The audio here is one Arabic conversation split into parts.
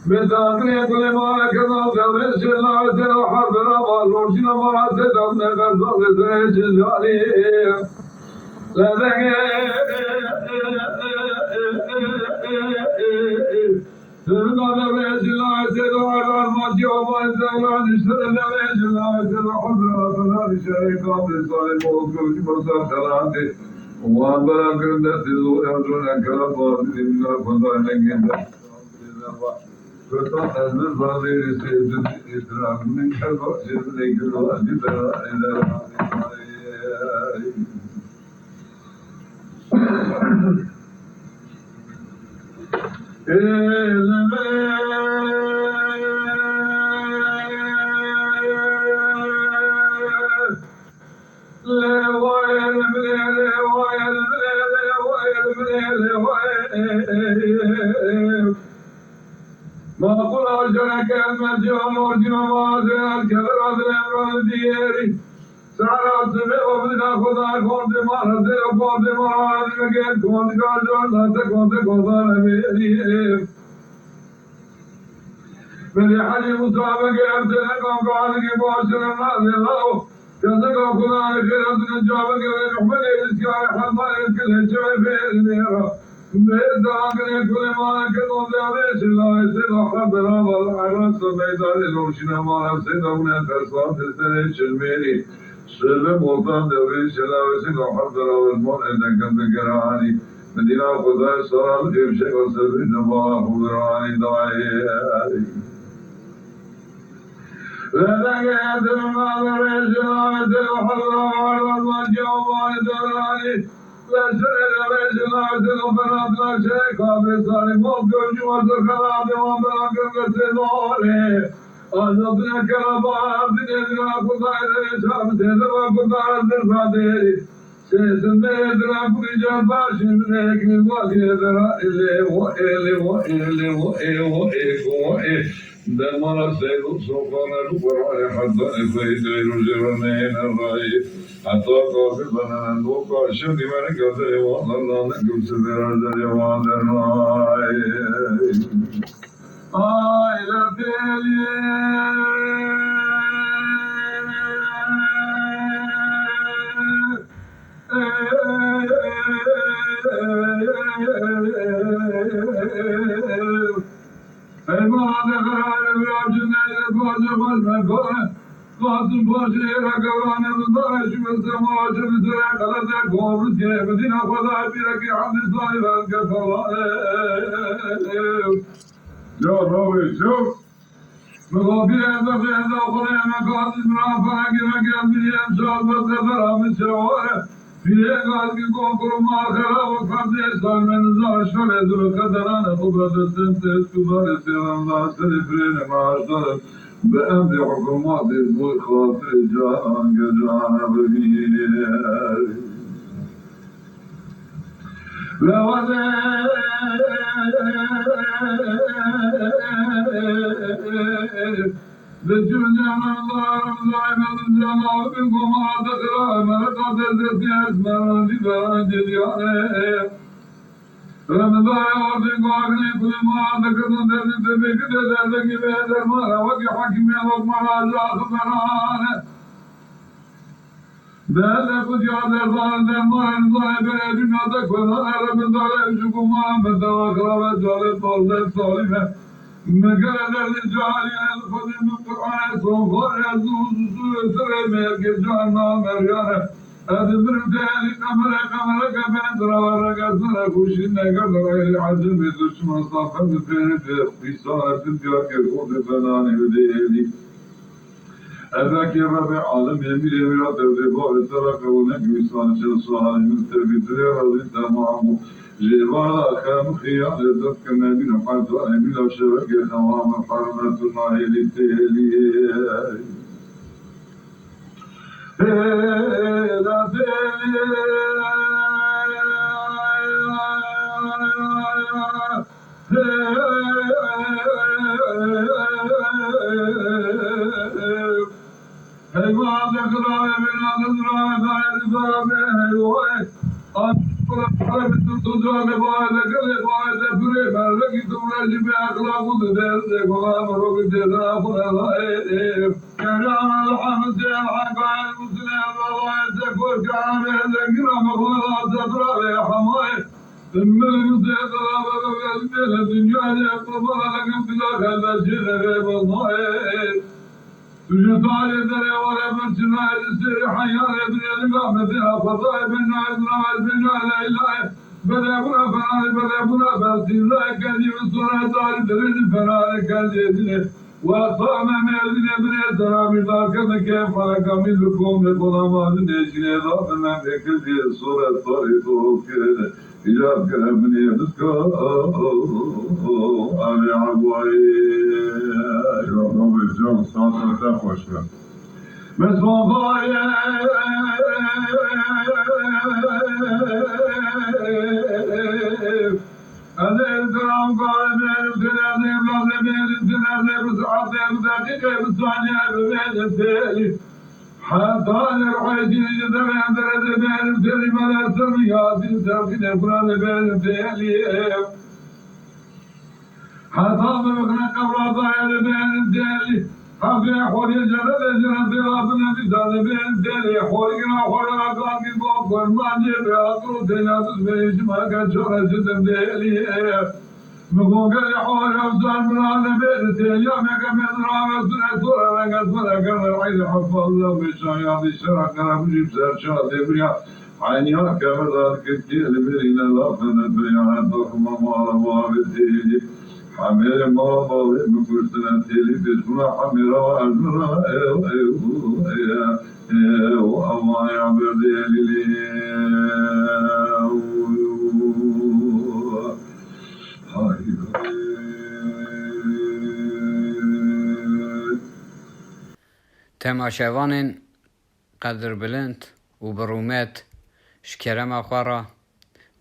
بتاكل كل ما كذا جبل شلا جل حضر والروشنا مرات دم نقص زرج جاري لذك سرنا بجلا سرنا الماضي وما زال نشتغل بجلا سر حضر فنار شريك بصالح موجود بصالح وان بركن دسلو يرجون كرام من الفضل لكن فتح الظاهر سيد الإسلام من حلو سيد الواجب إلى ما قل أجرك المجيء مرجم مازال كبر الأمر ديري سارا سبب وبدنا خدا كونت مارا سير كونت مارا لكن كونت كاجون لا كونت خدا نبيري मेरे हाजी मुसाफे के अर्थ ने कांकाल के बादशाह ना ले लाओ कैसे का खुदा ने फिर अपने जवाब के रहमत है इसका हमारे इसके लिए चले फिर मेरा मेरे दाग ने खुले मार के तो जावे सिलाए से लखा बना वाला आराम से मैदान रोशना मारा से दौने फैसला से चलमेरी سلم وطن دوری شلاوه سی لحظ دراوز من انکم بگرانی مدینه خدای سلام جیبشه و سبی نباه خبرانی دعایی لذلك يدر الناظر شلاوه سی لحظ دراوز من جوابان درانی لشرد رئيس شلاوه سی لحظ لشرد کابی ساری موکر جمعت خلاب ومبرک بسیداره Azadına kalabalık dinledina kutayları çabsede ve kutayları faderi Sesinde edina kuyacak başımın ekli vakiyedera ele Demara seyru sokaları kuraya hatta efeyderu zirvaneyne rayi Hatta kafir bananen doka şimdi beni gözleri vallahlâne gülsüzler arzları vader rayi Aile deli Eyvâne kararı viracın eyle kocaman mekâne Kasım başıyla kavranı rızâ eşmesi maaşı üzere kalacak kovru diye Medine kadar bir eki hadis sahiben kefalar Ya Rabbi çok Mugabiyende fiyende okulaya mekâsiz mürafaa gibi gelmeyem şalbat seferamı şevare Fiye kalbi konkurum ahira ve kabli salmenize aşkal ezru kaderane kubratı sentes kubari sevenler serifrine maaşları Be emri hukumatı bu ikhlası can gecane bebiyer بجمع الله دائما الجمال بكم أذكر مرقد الذي أسمر لبعد اليوم رمضان وفي قاعدين كل ما ذكر الذي تبكت ذلك بهذا المرة وكي حكم وكما جاء خبرانه بهذا قد يعذر ظالم دمان ظاهب الأجنة تكفر رمضان يجوكم محمد وأقرب الجالب طالب صالحة مكان الرجال الخدم القرآن صنفر يزوز سوء ميرك جعلنا مريانا أدبر تالي قمرك بندر ورق سنة كوشنا قدر العزم بدشم صافا بفين في صارة تلك الخود فناني بديلي أذاك يا ربي عالم يميل يميرات الرباء ترك ونجم صانع الصالح من تبتري رضيت معه جبال خام خيال ذاتك ما بين حد وأمين وشبكة نوام حرمة الله للتهلي لا هيما ذكرى من أذرى بعد ذابه تجدال دري ولا بنتنا السير حيان ابن الإمام فيها فضاء بنا إدراء بنا لا إله بلا بنا فنال بلا بنا باسي لا كذي بصورة دار درين فنال كذي وصام من ابن ابن الدرام ذاك كيف لك من لكم لظلام نجني ضابنا بكذي صورة طريقه كذا إذا كلمني بسكو أبي عبوي رب الجو صوت تخوش مسوفايا أنا الدرام قال من الدنيا بلا من الدنيا بسعة بدقيقة بثانية بين التالي حتى الرحيل جدا عند بين التالي ما سميات تركن القرآن بين التالي حتى بكنا قبل ضايل بين التالي حبي حوري جلد جلد رابنا بزاد بين التالي حورينا حوري أقام بوقر ما جيب أقول تناس بيش ما كان شرع جدا التالي مقوقع حوري أفضل من هذا بين التالي يومك من رامة سنة سورة لك سورة كان العيد حفظ الله بشايات الشرع كان مجيب سرشاد إبريا عينيها كبدار كتير برينا لافنا بريا تخمى مالا مابتيجي حمير ما باوي مكرسنا تيلي بسمنا حميرا وأجمنا وأما يعبد لي تماشاوان قدر بلند و برومت شکرم اخوارا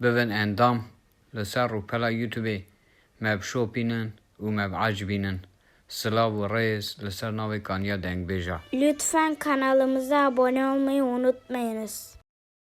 ببن اندام لسر رو پلا یوتیوبی مب شوپینن و مب عجبینن سلاو و ریز لسر ناوی کانیا دنگ بیجا. Lütfen kanalımıza abone olmayı unutmayınız.